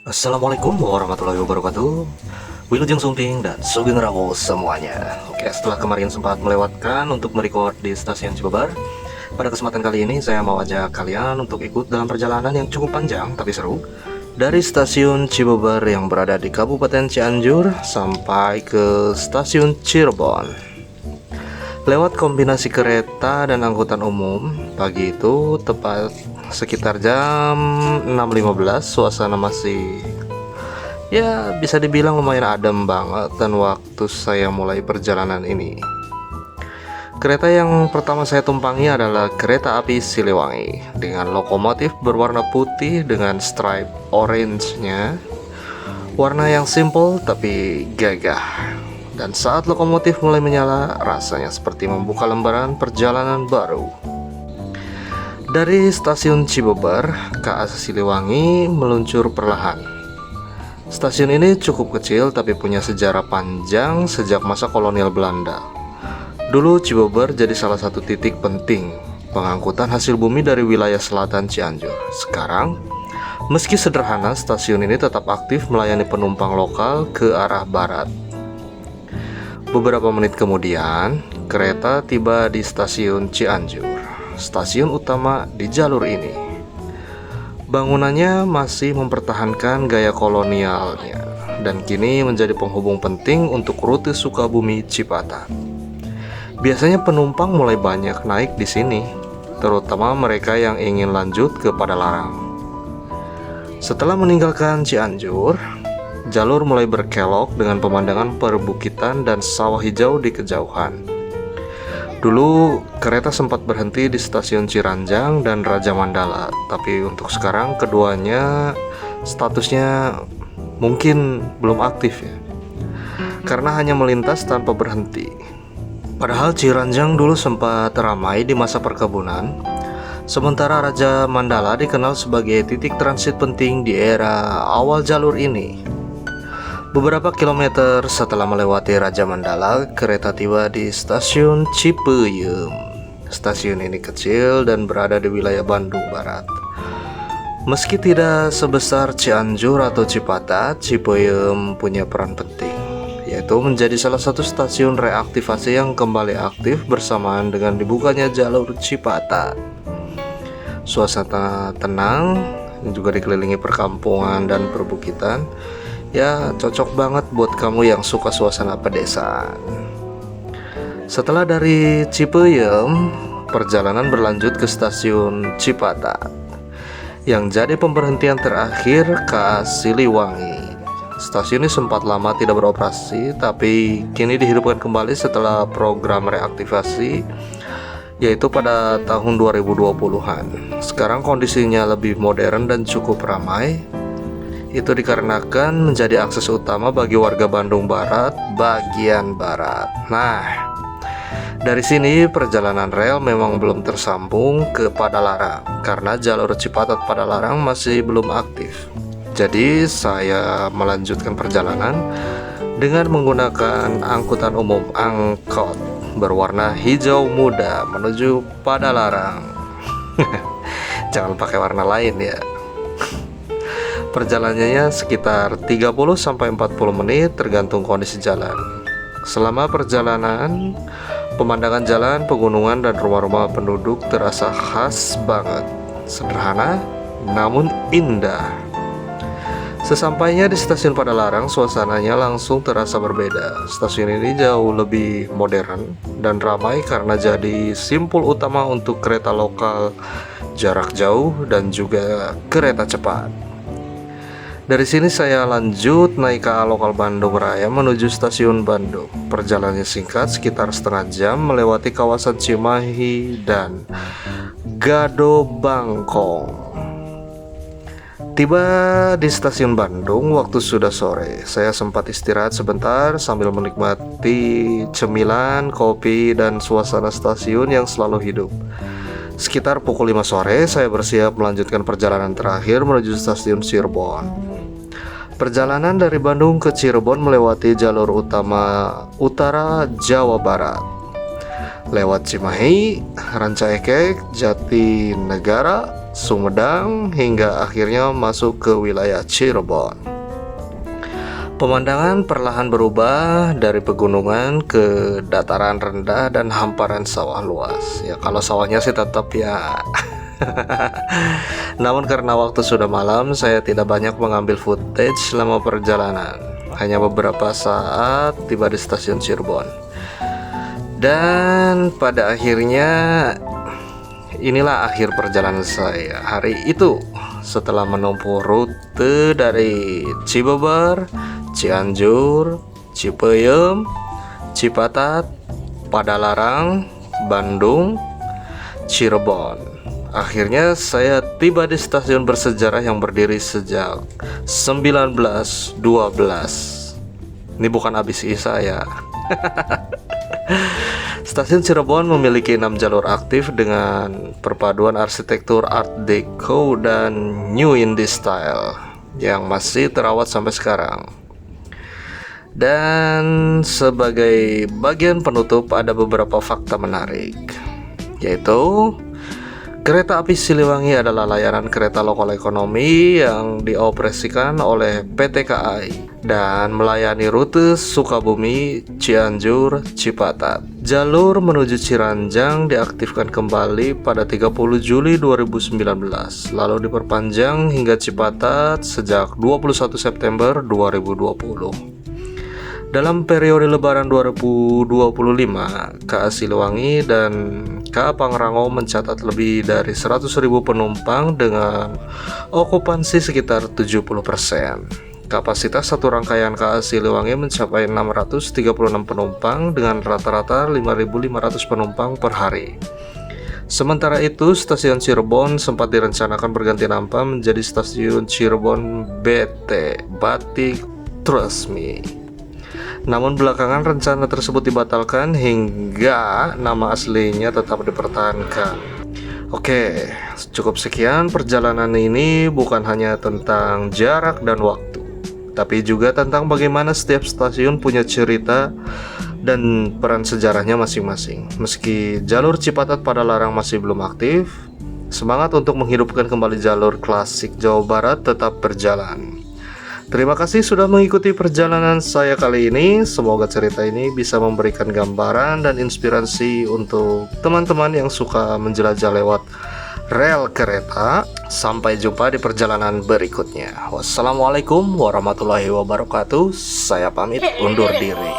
Assalamualaikum warahmatullahi wabarakatuh. Wilujeng Sumping dan Sugeng Rawo semuanya. Oke, setelah kemarin sempat melewatkan untuk merecord di stasiun Cibobar, pada kesempatan kali ini saya mau ajak kalian untuk ikut dalam perjalanan yang cukup panjang tapi seru dari stasiun Cibobar yang berada di Kabupaten Cianjur sampai ke stasiun Cirebon. Lewat kombinasi kereta dan angkutan umum, pagi itu tepat sekitar jam 6.15, suasana masih bisa dibilang lumayan adem banget dan waktu saya mulai perjalanan ini. Kereta yang pertama saya tumpangi adalah kereta api Siliwangi dengan lokomotif berwarna putih dengan stripe orange-nya. Warna yang simple tapi gagah. Dan saat lokomotif mulai menyala, rasanya seperti membuka lembaran perjalanan baru. Dari stasiun Cibobar, KA Siliwangi meluncur perlahan. Stasiun ini cukup kecil tapi punya sejarah panjang sejak masa kolonial Belanda. Dulu Cibobar jadi salah satu titik penting pengangkutan hasil bumi dari wilayah selatan Cianjur. Sekarang, meski sederhana, stasiun ini tetap aktif melayani penumpang lokal ke arah barat. Beberapa menit kemudian, kereta tiba di stasiun Cianjur, stasiun utama di jalur ini. Bangunannya masih mempertahankan gaya kolonialnya dan kini menjadi penghubung penting untuk rute Sukabumi Cipatat. Biasanya penumpang mulai banyak naik di sini, terutama mereka yang ingin lanjut ke Padalarang. Setelah meninggalkan Cianjur, jalur mulai berkelok dengan pemandangan perbukitan dan sawah hijau di kejauhan. Dulu kereta sempat berhenti di stasiun Ciranjang dan Raja Mandala, tapi untuk sekarang keduanya statusnya mungkin belum aktif ya, karena hanya melintas tanpa berhenti. Padahal Ciranjang dulu sempat ramai di masa perkebunan, sementara Raja Mandala dikenal sebagai titik transit penting di era awal jalur ini. Beberapa kilometer setelah melewati Raja Mandala, kereta tiba di stasiun Cipeyem. Stasiun ini kecil dan berada di wilayah Bandung Barat. Meski tidak sebesar Cianjur atau Cipatat, Cipeyem punya peran penting, yaitu menjadi salah satu stasiun reaktivasi yang kembali aktif bersamaan dengan dibukanya jalur Cipatat. Suasana tenang, juga dikelilingi perkampungan dan perbukitan. Ya, cocok banget buat kamu yang suka suasana pedesaan. Setelah dari Cipeyem, perjalanan berlanjut ke stasiun Cipatat, yang jadi pemberhentian terakhir KA Siliwangi. Stasiun ini sempat lama tidak beroperasi, tapi kini dihidupkan kembali setelah program reaktivasi, yaitu pada tahun 2020-an. Sekarang kondisinya lebih modern dan cukup ramai. Itu dikarenakan menjadi akses utama bagi warga Bandung Barat bagian barat. Nah, dari sini perjalanan rel memang belum tersambung ke Padalarang karena jalur Cipatat Padalarang masih belum aktif. Jadi saya melanjutkan perjalanan dengan menggunakan angkutan umum angkot berwarna hijau muda menuju Padalarang. Jangan pakai warna lain ya. Perjalanannya sekitar 30-40 menit tergantung kondisi jalan. Selama perjalanan, pemandangan jalan, pegunungan, dan rumah-rumah penduduk terasa khas banget. Sederhana, namun indah. Sesampainya di stasiun Padalarang, suasananya langsung terasa berbeda. Stasiun ini jauh lebih modern dan ramai karena jadi simpul utama untuk kereta lokal jarak jauh dan juga kereta cepat. Dari sini saya lanjut naik KA lokal Bandung Raya menuju stasiun Bandung. Perjalanannya singkat, sekitar setengah jam melewati kawasan Cimahi dan Gado Bangkong. Tiba di stasiun Bandung, waktu sudah sore. Saya sempat istirahat sebentar sambil menikmati cemilan, kopi, dan suasana stasiun yang selalu hidup. Sekitar pukul 5 sore, saya bersiap melanjutkan perjalanan terakhir menuju stasiun Cirebon. Perjalanan dari Bandung ke Cirebon melewati jalur utama utara Jawa Barat. lewat Cimahi, Rancaekek, Jatinegara, Sumedang, hingga akhirnya masuk ke wilayah Cirebon. Pemandangan perlahan berubah dari pegunungan ke dataran rendah dan hamparan sawah luas. Ya kalau sawahnya sih tetap ya. Namun karena waktu sudah malam, saya tidak banyak mengambil footage selama perjalanan. Hanya beberapa saat tiba di stasiun Cirebon. Dan pada akhirnya inilah akhir perjalanan saya hari itu. Setelah menempuh rute dari Cibobar, Cianjur, Cipeyem, Cipatat, Padalarang, Bandung, Cirebon. Akhirnya saya tiba di stasiun bersejarah yang berdiri sejak 1912. Ini bukan habis Isa ya. Stasiun Cirebon memiliki 6 jalur aktif dengan perpaduan arsitektur Art Deco dan New Indie Style yang masih terawat sampai sekarang. Dan sebagai bagian penutup ada beberapa fakta menarik, yaitu kereta api Siliwangi adalah layanan kereta lokal ekonomi yang dioperasikan oleh PT KAI dan melayani rute Sukabumi, Cianjur, Cipatat. Jalur menuju Ciranjang diaktifkan kembali pada 30 Juli 2019, lalu diperpanjang hingga Cipatat sejak 21 September 2020. Dalam periode Lebaran 2025, KA Siliwangi dan KA Pangrango mencatat lebih dari 100.000 penumpang dengan okupansi sekitar 70%. Kapasitas satu rangkaian KA Siliwangi mencapai 636 penumpang dengan rata-rata 5.500 penumpang per hari. Sementara itu, stasiun Cirebon sempat direncanakan berganti nama menjadi stasiun Cirebon BT, Batik Trust Me. Namun belakangan rencana tersebut dibatalkan hingga nama aslinya tetap dipertahankan. Oke, cukup sekian perjalanan ini bukan hanya tentang jarak dan waktu, tapi juga tentang bagaimana setiap stasiun punya cerita dan peran sejarahnya masing-masing. Meski jalur Cipatat Padalarang masih belum aktif, semangat untuk menghidupkan kembali jalur klasik Jawa Barat tetap berjalan. Terima kasih sudah mengikuti perjalanan saya kali ini. Semoga cerita ini bisa memberikan gambaran dan inspirasi untuk teman-teman yang suka menjelajah lewat rel kereta. Sampai jumpa di perjalanan berikutnya. Wassalamualaikum warahmatullahi wabarakatuh. Saya pamit undur diri.